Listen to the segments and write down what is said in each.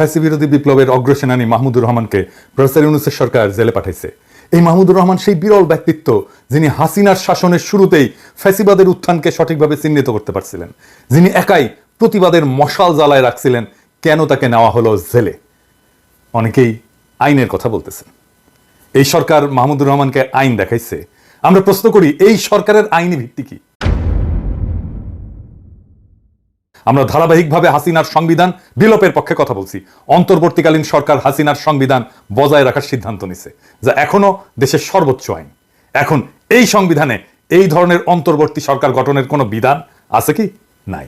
ফ্যাসিবিরোধী বিপ্লবের অগ্রসেনানী মাহমুদুর রহমানকে প্রফেসর ইউনূসের সরকার জেলে পাঠাইছে। এই মাহমুদুর রহমান সেই বিরল ব্যক্তিত্ব যিনি হাসিনার শাসনের শুরুতেই ফ্যাসিবাদের উত্থানকে সঠিকভাবে চিহ্নিত করতে পারছিলেন, যিনি একাই প্রতিবাদের মশাল জ্বালায় রাখছিলেন। কেন তাকে নেওয়া হলো জেলে? অনেকেই আইনের কথা বলতেছেন। এই সরকার মাহমুদুর রহমানকে আইন দেখাইছে। আমরা প্রশ্ন করি, এই সরকারের আইনি ভিত্তি কি? আমরা ধারাবাহিকভাবে হাসিনার সংবিধান বিলোপের পক্ষে কথা বলছি। অন্তর্বর্তীকালীন সরকার হাসিনার সংবিধান বজায় রাখার সিদ্ধান্ত নিছে, যা এখনো দেশের সর্বোচ্চ আইন। এখন এই সংবিধানে এই ধরনের অন্তর্বর্তী সরকার গঠনের কোনো বিধান আছে কি? নাই।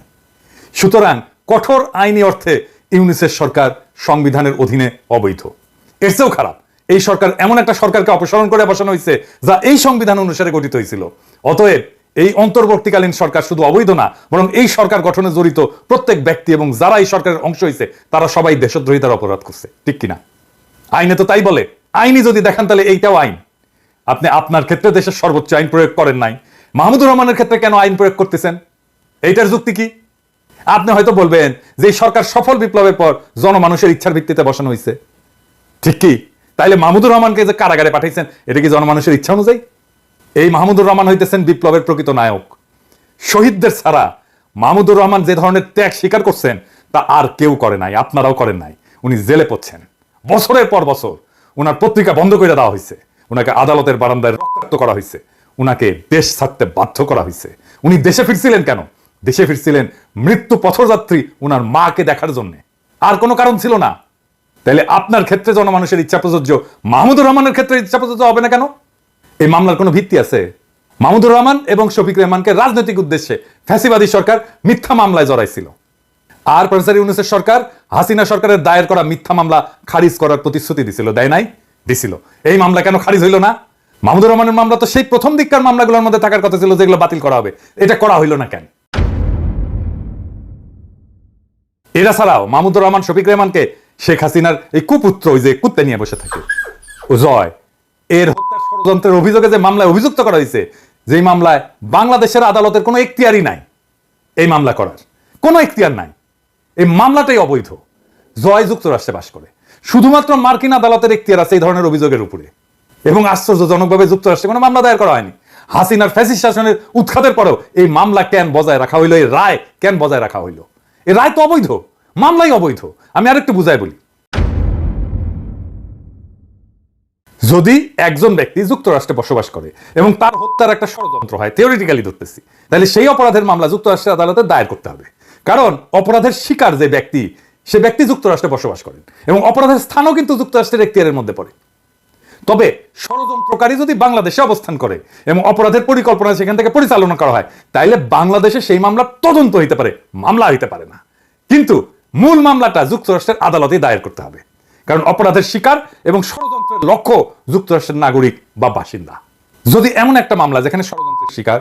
সুতরাং কঠোর আইনি অর্থে ইউনূসের সরকার সংবিধানের অধীনে অবৈধ। এর চেয়েও খারাপ, এই সরকার এমন একটা সরকারকে অপসারণ করে বসানো হয়েছে যা এই সংবিধান অনুসারে গঠিত হয়েছিল। অতএব এই অন্তর্বর্তীকালীন সরকার শুধু অবৈধ না, বরং এই সরকার গঠনে জড়িত প্রত্যেক ব্যক্তি এবং যারা এই সরকারের অংশ হয়েছে তারা সবাই দেশদ্রোহিতার অপরাধ করছে। ঠিক কিনা? আইনে তো তাই বলে। আইনি যদি দেখান তাহলে এইটাও আইন। আপনি আপনার ক্ষেত্রে দেশের সর্বোচ্চ আইন প্রয়োগ করেন নাই, মাহমুদুর রহমানের ক্ষেত্রে কেন আইন প্রয়োগ করতেছেন? এইটার যুক্তি কি? আপনি হয়তো বলবেন যে এই সরকার সফল বিপ্লবের পর জনমানুষের ইচ্ছার ভিত্তিতে বসানো হয়েছে। ঠিক কি? তাইলে মাহমুদুর রহমানকে যে কারাগারে পাঠাইছেন এটা কি জনমানুষের ইচ্ছা অনুযায়ী? এই মাহমুদুর রহমান হইতেছেন বিপ্লবের প্রকৃত নায়ক। শহীদদের ছাড়া মাহমুদুর রহমান যে ধরনের ত্যাগ স্বীকার করছেন তা আর কেউ করে নাই, আপনারাও করেন নাই। উনি জেলে পড়ছেন, বছরের পর বছর ওনার পত্রিকা বন্ধ করে দেওয়া হয়েছে, ওনাকে আদালতের বারান্দায় রক্তাক্ত করা হয়েছে, ওনাকে দেশ ছাড়তে বাধ্য করা হয়েছে। উনি দেশে ফিরছিলেন কেন? দেশে ফিরছিলেন মৃত্যু পথযাত্রী ওনার মাকে দেখার জন্য, আর কোনো কারণ ছিল না। তাহলে আপনার ক্ষেত্রে জনমানুষের ইচ্ছা প্রযোজ্য, মাহমুদুর রহমানের ক্ষেত্রে ইচ্ছা প্রযোজ্য হবে না কেন? এই মামলার কোনো ভিত্তি আছে? মাহমুদুর রহমান এবং শফিক রেহমানকে রাজনৈতিক উদ্দেশ্যে ফ্যাসিবাদী সরকার মিথ্যা মামলায় জড়াইছিল, আর প্রফেসর ইউনূসের সরকার হাসিনা সরকারের দায়ের করা মিথ্যা মামলা খারিজ করার প্রতিশ্রুতি দিছিল। দেয় নাই? দিছিল। এই মামলা কেন খারিজ হইল না? মাহমুদুর রহমানের মামলা তো সেই প্রথম দিককার মামলাগুলোর মধ্যে থাকার কথা ছিল যেগুলো বাতিল করা হবে। এটা করা হইল না কেন? এরা ছাড়াও মাহমুদুর রহমান শফিক রেহমানকে শেখ হাসিনার এই কুপুত্র, ওই যে কুত্তে নিয়ে বসে থাকে ও জয়, এর হত্যার ষড়যন্ত্রের অভিযোগে যে মামলায় অভিযুক্ত করা হয়েছে, যেই মামলায় বাংলাদেশের আদালতের কোনো এখতিয়ারই নাই, এই মামলা করার কোনো এখতিয়ার নাই, এই মামলাটাই অবৈধ। জয় যুক্তরাষ্ট্রে বাস করে, শুধুমাত্র মার্কিন আদালতের এখতিয়ার আছে এই ধরনের অভিযোগের উপরে। এবং আশ্চর্যজনকভাবে যুক্তরাষ্ট্রে কোনো মামলা দায়ের করা হয়নি। হাসিনার ফ্যাসিস্ট শাসনের উৎখাতের পরেও এই মামলা কেন বজায় রাখা হইলো? এই রায় কেন বজায় রাখা হইলো? এই রায় তো অবৈধ, মামলাই অবৈধ। আমি আরেকটু বুঝাই বলি। যদি একজন ব্যক্তি যুক্তরাষ্ট্রে বসবাস করে এবং তার হত্যার একটা ষড়যন্ত্র হয়, থিওরিটিক্যালি ধরতেছি, তাহলে সেই অপরাধের মামলা যুক্তরাষ্ট্রের আদালতে দায়ের করতে হবে। কারণ অপরাধের শিকার যে ব্যক্তি, সে ব্যক্তি যুক্তরাষ্ট্রে বসবাস করেন এবং অপরাধের স্থানও কিন্তু যুক্তরাষ্ট্রের এখতিয়ারের মধ্যে পড়ে। তবে ষড়যন্ত্রকারী যদি বাংলাদেশে অবস্থান করে এবং অপরাধের পরিকল্পনা সেখান থেকে পরিচালনা করা হয়, তাইলে বাংলাদেশে সেই মামলা তদন্ত হইতে পারে, মামলা হইতে পারে না। কিন্তু মূল মামলাটা যুক্তরাষ্ট্রের আদালতে দায়ের করতে হবে, কারণ অপরাধের শিকার এবং ষড়যন্ত্রের লক্ষ্য যুক্তরাষ্ট্রের নাগরিক বা বাসিন্দা। যদি এমন একটা মামলা যেখানে ষড়যন্ত্রের শিকার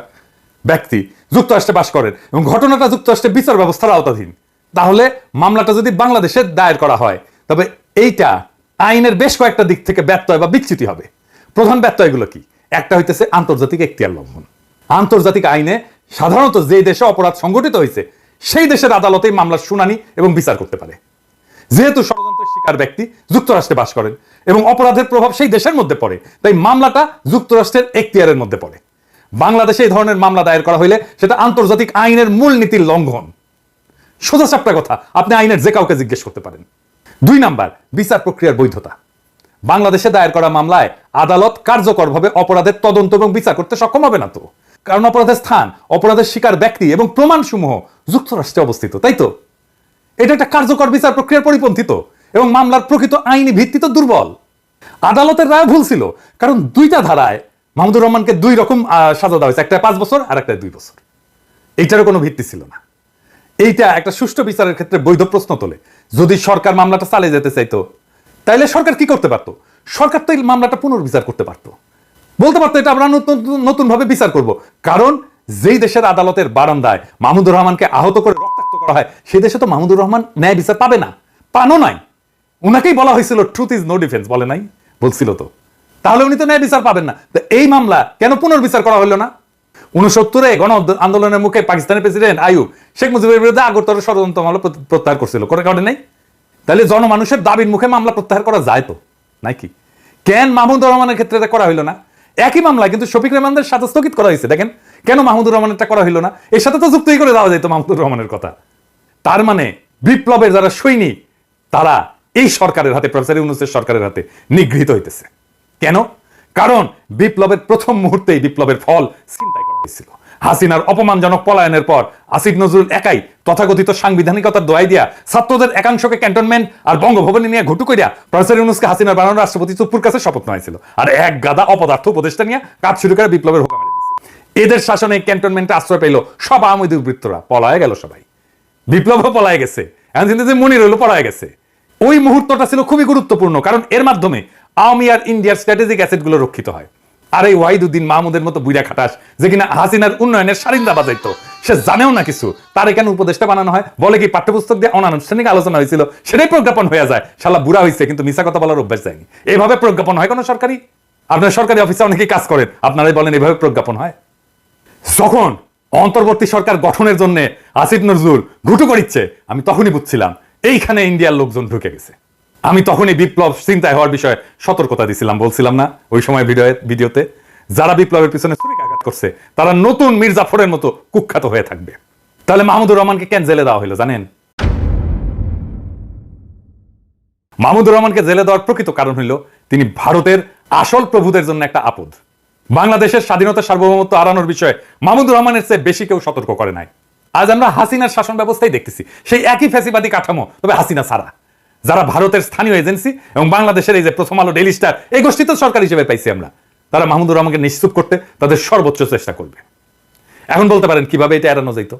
ব্যক্তি যুক্তরাষ্ট্রে বাস করেন এবং ঘটনাটা যুক্তরাষ্ট্রের বিচার ব্যবস্থার আওতাধীন, তাহলে মামলাটা যদি বাংলাদেশে দায়ের করা হয়, তবে এইটা আইনের বেশ কয়েকটা দিক থেকে ব্যত্যয় বা বিচ্যুতি হবে। প্রধান ব্যত্যয়গুলো কি? একটা হইতেছে আন্তর্জাতিক এখতিয়ার লঙ্ঘন। আন্তর্জাতিক আইনে সাধারণত যে দেশে অপরাধ সংঘটিত হয়েছে সেই দেশের আদালতে মামলার শুনানি এবং বিচার করতে পারে। যেহেতু ষড়যন্ত্রের শিকার ব্যক্তি যুক্তরাষ্ট্রে বাস করেন এবং অপরাধের প্রভাব সেই দেশের মধ্যে পড়ে, তাই মামলাটা যুক্তরাষ্ট্রের এখতিয়ারের মধ্যে পড়ে। বাংলাদেশে এই ধরনের মামলা দায়ের করা হইলে সেটা আন্তর্জাতিক আইনের মূল নীতির লঙ্ঘন। সোজা সাপটা কথা, আপনি আইনের যে কাউকে জিজ্ঞেস করতে পারেন। 2 নাম্বার, বিচার প্রক্রিয়ার বৈধতা। বাংলাদেশে দায়ের করা মামলায় আদালত কার্যকরভাবে অপরাধের তদন্ত এবং বিচার করতে সক্ষম হবে না তো, কারণ অপরাধের স্থান, অপরাধের শিকার ব্যক্তি এবং প্রমাণসমূহ যুক্তরাষ্ট্রে অবস্থিত, তাই তো? এটা একটা কার্যকর বিচার প্রক্রিয়ার পরিপন্থী তো, এবং মামলার প্রকৃত আইনি ভিত্তি তো দুর্বল। আদালতের রায় ভুল ছিল, কারণ 2টা ধারায় মাহমুদুর রহমানকে 2 রকম সাজা দেওয়া হয়েছে, একটা 5 বছর আর একটা 2 বছর। এইটারও কোনো ভিত্তি ছিল না। এইটা একটা সুষ্ঠু বিচারের ক্ষেত্রে বৈধ প্রশ্ন তোলে। যদি সরকার মামলাটা চালিয়ে যেতে চাইতো, তাইলে সরকার কি করতে পারতো? সরকার তো এই মামলাটা পুনর্বিচার করতে পারতো, বলতে পারতো এটা আমরা নতুন ভাবে বিচার করব। কারণ যেই দেশের আদালতের বারান্দায় মাহমুদুর রহমানকে আহত করে রক্তাক্ত করা হয়, সেই দেশে তো মাহমুদুর রহমান ন্যায় বিচার পাবে না, পানো নাই। উনাকেই বলা হয়েছিল ট্রুথ ইজ নো ডিফেন্স, বলে নাই? বলছিল তো। তাহলে উনি তো ন্যায় বিচার পাবেন না। তো এই মামলা কেন পুনর্বিচার করা হলো না? 69-এ গণ আন্দোলনের মুখে পাকিস্তানের প্রেসিডেন্ট আইয়ুব শেখ মুজিবের বিরুদ্ধে আগরতলা ষড়যন্ত্র মামলা প্রত্যাহার করছিল, করে কারণে নাই? তাহলে জনমানুষের দাবির মুখে মামলা প্রত্যাহার করা যায় তো নাকি? কেন মাহমুদুর রহমানের ক্ষেত্রে করা হইল না? একই মামলা কিন্তু শফিক রেহমানদের সাথে স্থগিত করা হয়েছে। দেখেন কেন মাহমুদুর রহমানেরটা করা হইল না? এর সাথে তো যুক্তই করে দেওয়া যেত মাহমুদুর রহমানের কথা। তার মানে বিপ্লবের যারা সৈনিক তারা এই সরকারের হাতে, প্রফেসর ইউনূসের সরকারের হাতে নিগৃহীত হইতেছে। কেন? কারণ বিপ্লবের প্রথম মুহূর্তেই বিপ্লবের ফল ছিনতাই করা হয়েছিল। হাসিনার অপমানজনক পলায়নের পর আসিফ নজরুল একাই তথাকথিত সাংবিধানিকতার দোয়াই দিয়া ছাত্রদের একাংশকে ক্যান্টনমেন্ট আর বঙ্গভবনে নিয়ে ঘুটু করিয়া প্রফেসর ইউনূসকে হাসিনার বানানো রাষ্ট্রপতি চুপ্পুর কাছে শপথ নেওয়াইছিল। আর এক গাদা অপদার্থ উপদেষ্টা নিয়ে কাজ শুরু করে বিপ্লবের হুকা মেরে দিয়েছিল। এদের শাসনে ক্যান্টনমেন্টে আশ্রয় পেল সব আওয়ামী দুর্বৃত্তরা, পলায় গেল সবাই। বিপ্লবও পলায় গেছে, এখন কিন্তু যে মনির হইল পলায় গেছে। ওই মুহূর্তটা ছিল খুবই গুরুত্বপূর্ণ, কারণ এর মাধ্যমে আওয়ামী আর ইন্ডিয়ার স্ট্র্যাটেজিক অ্যাসেটগুলো রক্ষিত হয়। আর এই ওয়াহিদুদ্দিন মাহমুদের মতো বুইড়া খাটাস যে কিনা হাসিনার উন্নয়নের সারিন্দা বাজাইতো, সে জানেও না কিছু, তার কেন উপদেষ্টা বানানো হয়? বলে কি পাঠ্যপুস্তক দিয়ে অনানুষ্ঠানিক আলোচনা হয়েছিল, সেটাই প্রজ্ঞাপন হয়ে যায়। শালা বুড়া হয়েছে কিন্তু মিছা কথা বলার অভ্যাস যায়নি। এভাবে প্রজ্ঞাপন হয় কোনো সরকারি? আপনার সরকারি অফিসে অনেকেই কাজ করেন, আপনারাই বলেন এভাবে প্রজ্ঞাপন হয়? যখন অন্তর্বর্তী সরকার গঠনের জন্য আসিফ নজরুল ঘুটু করিচ্ছে, আমি তখনই বুঝছিলাম এইখানে ইন্ডিয়ার লোকজন ঢুকে গেছে। আমি তখনই বিপ্লব চিন্তায় হওয়ার বিষয়ে সতর্কতা দিছিলাম, বলছিলাম না ওই সময় ভিডিওতে, যারা বিপ্লবের পিছনে ছুরিকাঘাত করছে তারা নতুন মির্জাফরের মতো কুখ্যাত হয়ে থাকবে। তাহলে মাহমুদুর রহমানকে কেন জেলে দেওয়া হলো জানেন? মাহমুদুর রহমানকে জেলে দেওয়ার প্রকৃত কারণ হইল তিনি ভারতের আসল প্রভুদের জন্য একটা আপদ। বাংলাদেশের স্বাধীনতা সার্বভৌমত্ব হারানোর বিষয়ে মাহমুদুর রহমানের চেয়ে বেশি কেউ সতর্ক করে নাই। আজ আমরা হাসিনার শাসন ব্যবস্থায় দেখতেছি সেই একই ফ্যাসিবাদী কাঠামো, তবে হাসিনা ছাড়া। যারা ভারতের স্থানীয় এজেন্সি এবং বাংলাদেশের এই যে প্রথম আলো, ডেইলি স্টার, এই গোষ্ঠী তো সরকার হিসেবে পাইছি আমরা, তারা মাহমুদুর রহমানকে নিশ্চুপ করতে তাদের সর্বোচ্চ চেষ্টা করবে। এখন বলতে পারেন কিভাবে এটা এড়ানো যেত?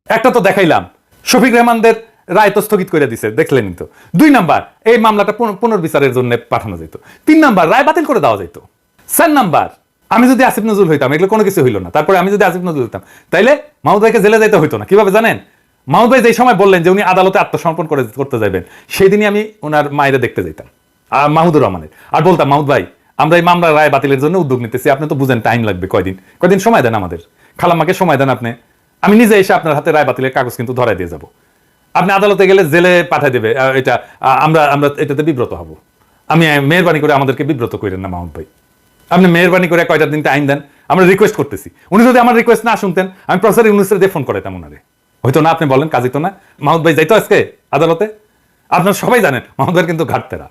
একটা তো দেখাইলাম, শফিক রেহমানদের রায় তো স্থগিত করে দিছে, দেখলেন তো। 2 নাম্বার, এই মামলাটা পুনর্বিচারের জন্য পাঠানো যেত। 3 নাম্বার, রায় বাতিল করে দেওয়া যেত। 4 নাম্বার, আমি যদি আসিফ নজরুল হইতাম, এগুলো কোনো কিছু হইল না, তারপরে আমি যদি আসিফ নজরুল হইতাম, তাইলে মাহমুদ ভাইকে জেলে যাইতে হইতো না। কিভাবে জানেন? মাহমুদ ভাই যে সময় বললেন যে উনি আদালতে আত্মসমর্পণ করতে যাবেন, সেই দিনই আমি ওনার মায়েরা দেখতে যেতাম, আর মাহমুদুর রহমানের, আর বলতাম মাহমুদ ভাই আমরা এই মামলার রায় বাতিলের জন্য উদ্যোগ নিতেছি, আপনি তো বুঝেন টাইম লাগবে, কয়দিন সময় দেন আমাদের, খালাম্মাকে সময় দেন আপনি, আমি নিজে এসে আপনার হাতে রায় বাতিলের কাগজ কিন্তু ধরাই দিয়ে যাব। আপনি আদালতে গেলে জেলে পাঠাই দেবে, এটা আমরা এটাতে বিব্রত হব। আমি মেহরবানি করে আমাদেরকে বিব্রত করেন না মাহমুদ ভাই, আপনি মেহরবানি করে কয়টা দিন টাইম দেন, আমরা রিকোয়েস্ট করতেছি। উনি যদি আমার রিকোয়েস্ট না শুনতেন, আমি প্রফেসর ইউনূসের দিয়ে ফোন করাইতাম ওনারে, হয়তো না। আপনি বলেন কাজ হইতো না? মাহমুদ ভাই যাইতো আজকে আদালতে? আপনারা সবাই জানেন মাহমুদ ভাই কিন্তু ঘাটতেরা,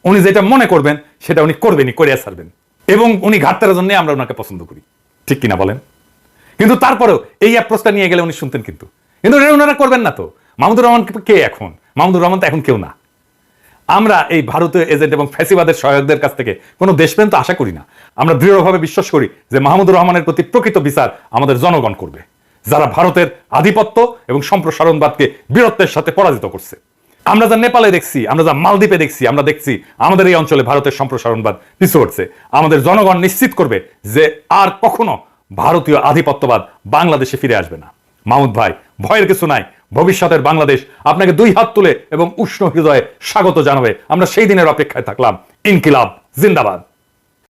উনি যেটা মনে করবেন সেটা উনি করবেনই, করিয়া ছাড়বেন, এবং উনি ঘাটতেরার জন্য আমরা ওনাকে পছন্দ করি, ঠিক কিনা বলেন? কিন্তু তারপরেও এই অ্যাপ্রোচটা নিয়ে গেলে উনি শুনতেন, কিন্তু ওনারা করবেন না তো। মাহমুদুর রহমান কে এখন? মাহমুদুর রহমান তো এখন কেউ না। আমরা এই ভারতীয় এজেন্ট এবং ফ্যাসিবাদের সহায়কদের কাছ থেকে কোনো দেশপ্রেম তো আশা করি না। আমরা দৃঢ়ভাবে বিশ্বাস করি যে মাহমুদুর রহমানের প্রতি প্রকৃত বিচার আমাদের জনগণ করবে, যারা ভারতের আধিপত্য এবং সম্প্রসারণবাদকে বীরত্বের সাথে পরাজিত করছে। আমরা যা নেপালে দেখছি, আমরা যা মালদ্বীপে দেখছি, আমরা দেখছি আমাদের এই অঞ্চলে ভারতের সম্প্রসারণবাদ পিছু হচ্ছে। আমাদের জনগণ নিশ্চিত করবে যে আর কখনো ভারতীয় আধিপত্যবাদ বাংলাদেশে ফিরে আসবে না। মাহমুদ ভাই, ভয়ের কিছু নাই, ভবিষ্যতের বাংলাদেশ আপনাকে 2 হাত তুলে এবং উষ্ণ হৃদয়ে স্বাগত জানাবে। আমরা সেই দিনের অপেক্ষায় থাকলাম। ইনকিলাব জিন্দাবাদ।